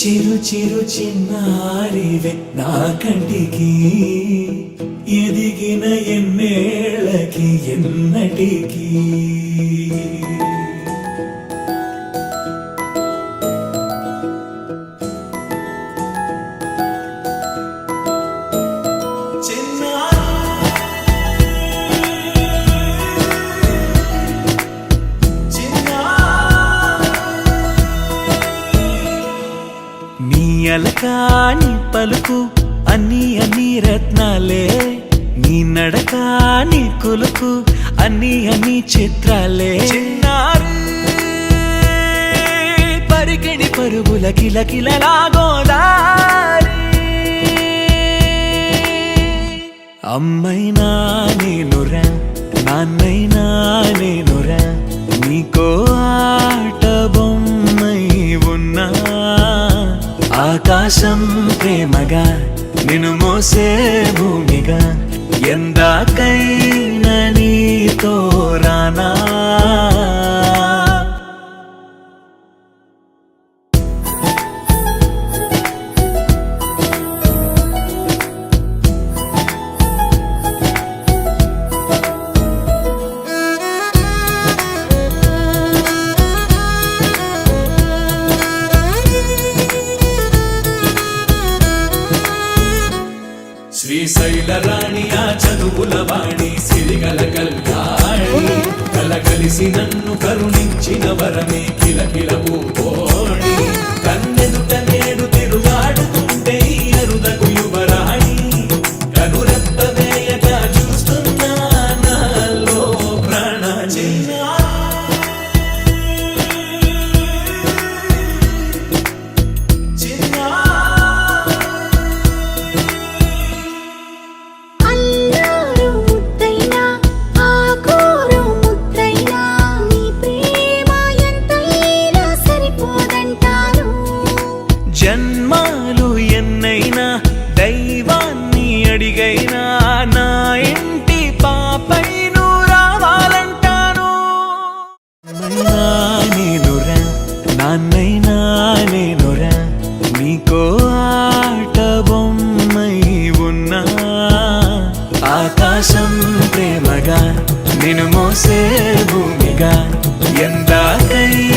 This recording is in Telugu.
చిరు చిరు చిన్నారివే నా కంటికి ఎదిగిన ఎన్నేళ్ళకి ఎన్నటికి అలకాని పలుకు అన్ని అన్ని రత్నాలే నీ నడకాని కులుకు అన్ని అన్ని చిత్రాలే చిన్నారు పరికిణి పరుగుల కిలకిలలాగోదారి అమ్మైనా నేనురా నాన్నైనా నేనురా నీకో ఆట బొమ్మై ఉన్నా ఆకాశం ప్రేమగా నిన్ను మోసే భూమిగా ఎందాకైనా నీతో రానా శ్రీశైల రాణి ఆ చదువుల వాణి సిరిగల కల్యాణి కలకలిసి నన్ను కరుణించిన వరమే కిలకిల పూకోణి కన్నెదుట నేడు తిరుగాడుతుంటే అరుదకు యువరాణి కనురెప్ప వేయక చూస్తున్నా నాలో ప్రాణ జన్మాలు ఎన్నైనా దైవాన్ని అడిగైనా నా ఇంటి పాపై నువ్వు రావాలంటాను నేనురా నాన్నైనా నేనురా నీకో ఆట బొమ్మై ఉన్నా ఆకాశం ప్రేమగా నిన్ను మోసే భూమిగా ఎందాకై